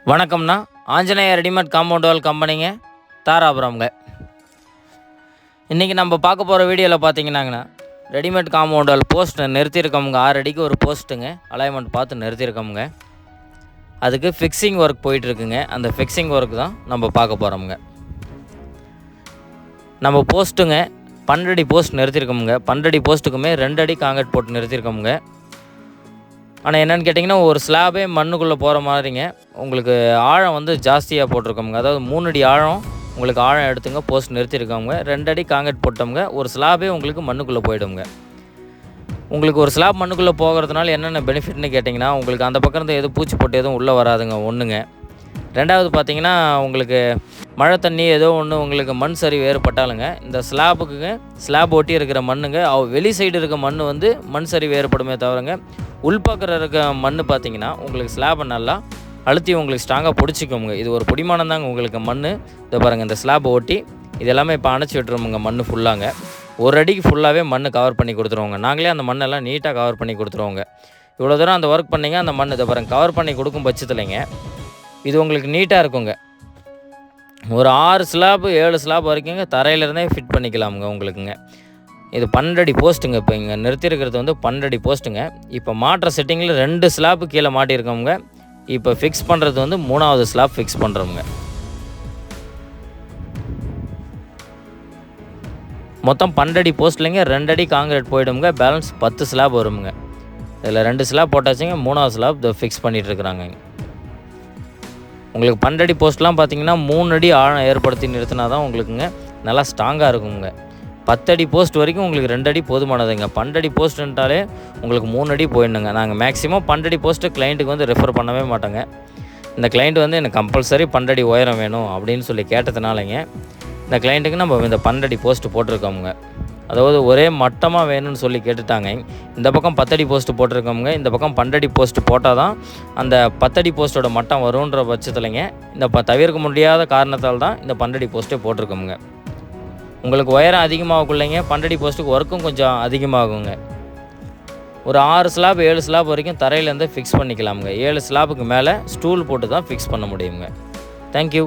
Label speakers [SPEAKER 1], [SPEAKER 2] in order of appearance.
[SPEAKER 1] வணக்கம்ண்ணா. Anjaneya readymade compound wall கம்பெனிங்க, தாராபுரம்ங்க. இன்றைக்கி நம்ம பார்க்க போகிற வீடியோவில் பார்த்தீங்கன்னாங்கண்ணா, ரெடிமேட் காம்பவுண்ட் வால் போஸ்ட் நிறுத்தியிருக்கோமுங்க. 6 அடிக்கு ஒரு போஸ்ட்டுங்க, அலைன்மெண்ட் பார்த்து நிறுத்தியிருக்கோமுங்க. அதுக்கு ஃபிக்ஸிங் ஒர்க் போயிட்டுருக்குங்க. அந்த ஃபிக்ஸிங் ஒர்க் தான் நம்ம பார்க்க போகிறோமுங்க. நம்ம போஸ்ட்டுங்க 12 அடி போஸ்ட் நிறுத்தியிருக்கோமுங்க. 12 அடி போஸ்ட்டுக்குமே 2 அடி காங்கிரீட் போட்டு நிறுத்தியிருக்கோமுங்க. ஆனால் என்னென்னு கேட்டிங்கன்னா, ஒரு ஸ்லாபே மண்ணுக்குள்ளே போகிற மாதிரிங்க உங்களுக்கு ஆழம் வந்து ஜாஸ்தியாக போட்டிருக்கோமுங்க. அதாவது 3 அடி ஆழம் உங்களுக்கு ஆழம் எடுத்துங்க போஸ்ட் நிறுத்தியிருக்கோங்க. 2 அடி காங்கிரீட் போட்டோமுங்க. ஒரு ஸ்லாபே உங்களுக்கு மண்ணுக்குள்ளே போயிடுங்க. உங்களுக்கு ஒரு ஸ்லாப் மண்ணுக்குள்ளே போகிறதுனால என்னென்ன பெனிஃபிட்னு கேட்டிங்கன்னா, உங்களுக்கு அந்த பக்கம் இருந்து எதுவும் பூச்சி போட்டு எதுவும் உள்ளே வராதுங்க ஒன்றுங்க. ரெண்டாவது பார்த்திங்கன்னா, உங்களுக்கு மழை தண்ணி ஏதோ ஒன்று உங்களுக்கு மண் சரிவு ஏற்பட்டாலுங்க இந்த ஸ்லாபுக்குங்க ஸ்லாப் ஒட்டி இருக்கிற மண்ணுங்க வெளி சைடு இருக்க மண் வந்து மண் சரிவு ஏற்படுமே தவிரங்க உள்பக்கம் இருக்க மண் பார்த்திங்கன்னா உங்களுக்கு ஸ்லாபை நல்லா அழுத்தி உங்களுக்கு ஸ்ட்ராங்காக பிடிச்சிக்கோங்க. இது ஒரு பிடிமானம் தாங்க உங்களுக்கு மண். இதை பாருங்கள், இந்த ஸ்லாபை ஒட்டி இது எல்லாமே இப்போ அணைச்சி விட்டுருவோங்க. மண் ஃபுல்லாங்க ஒரு அடிக்கு ஃபுல்லாகவே மண் கவர் பண்ணி கொடுத்துருவோங்க. நாங்களே அந்த மண்ணெல்லாம் நீட்டாக கவர் பண்ணி கொடுத்துருவோங்க. இவ்வளோ தூரம் அந்த ஒர்க் பண்ணிங்க அந்த மண் இதை பாருங்கள் கவர் பண்ணி கொடுக்கும் பட்சத்துலைங்க இது உங்களுக்கு நீட்டாக இருக்குங்க. ஒரு 6 ஸ்லாப் 7 ஸ்லாப் வரைக்குங்க தரையிலேருந்தே ஃபிட் பண்ணிக்கலாமுங்க உங்களுக்குங்க. இது 12 அடி போஸ்ட்டுங்க. இப்போ இங்கே நிறுத்தியிருக்கிறது வந்து 12 அடி போஸ்ட்டுங்க. இப்போ மாட்டுற செட்டிங்கில் 2 ஸ்லாப்பு கீழே மாட்டியிருக்கோங்க. இப்போ ஃபிக்ஸ் பண்ணுறது வந்து 3வது ஸ்லாப் ஃபிக்ஸ் பண்ணுறோமுங்க. மொத்தம் 12 அடி போஸ்ட்லேங்க 2 அடி காங்கிரீட் போயிடுங்க. பேலன்ஸ் 10 ஸ்லாப் வருங்க. இதில் 2 ஸ்லாப் போட்டாச்சுங்க. 3வது ஸ்லாப் இதை ஃபிக்ஸ் பண்ணிகிட்ருக்குறாங்க. உங்களுக்கு 12 அடி போஸ்ட்லாம் பார்த்தீங்கன்னா 3 அடி ஆழம் ஏற்படுத்தி நிறுத்தினா தான் உங்களுக்குங்க நல்லா ஸ்ட்ராங்காக இருக்குங்க. 10 அடி போஸ்ட் வரைக்கும் உங்களுக்கு 2 அடி போதுமானதுங்க. 12 அடி போஸ்ட்டுன்ட்டாலே உங்களுக்கு 3 அடி போயிடணுங்க. நாங்கள் மேக்ஸிமம் 12 அடி போஸ்ட்டு கிளைண்ட்டுக்கு வந்து ரெஃபர் பண்ணவே மாட்டோங்க. இந்த கிளைண்ட் வந்து எனக்கு கம்பல்சரி 12 அடி உயரம் வேணும் அப்படின்னு சொல்லி கேட்டதுனாலங்க இந்த கிளைண்ட்டுக்கு நம்ம இந்த 12 அடி போஸ்ட்டு போட்டிருக்கோமுங்க. அதாவது ஒரே மட்டமாக வேணும்னு சொல்லி கேட்டுட்டாங்க. இந்த பக்கம் 10 அடி போஸ்ட்டு போட்டிருக்கோமுங்க. இந்த பக்கம் 12 அடி போஸ்ட்டு போட்டால் தான் அந்த 10 அடி போஸ்ட்டோட மட்டம் வருன்ற பட்சத்துலைங்க இந்த தவிர்க்க முடியாத காரணத்தால் தான் இந்த 12 அடி போஸ்ட்டே போட்டிருக்கோமுங்க. உங்களுக்கு உயரம் அதிகமாகக்குள்ளைங்க 12 அடி போஸ்ட்டுக்கு ஒர்க்கும் கொஞ்சம் அதிகமாகுங்க. ஒரு 6 ஸ்லாப் 7 ஸ்லாப் வரைக்கும் தரையிலேருந்து ஃபிக்ஸ் பண்ணிக்கலாமுங்க. 7 ஸ்லாப்புக்கு மேலே ஸ்டூல் போட்டு தான் ஃபிக்ஸ் பண்ண முடியுங்க. தேங்க்யூ.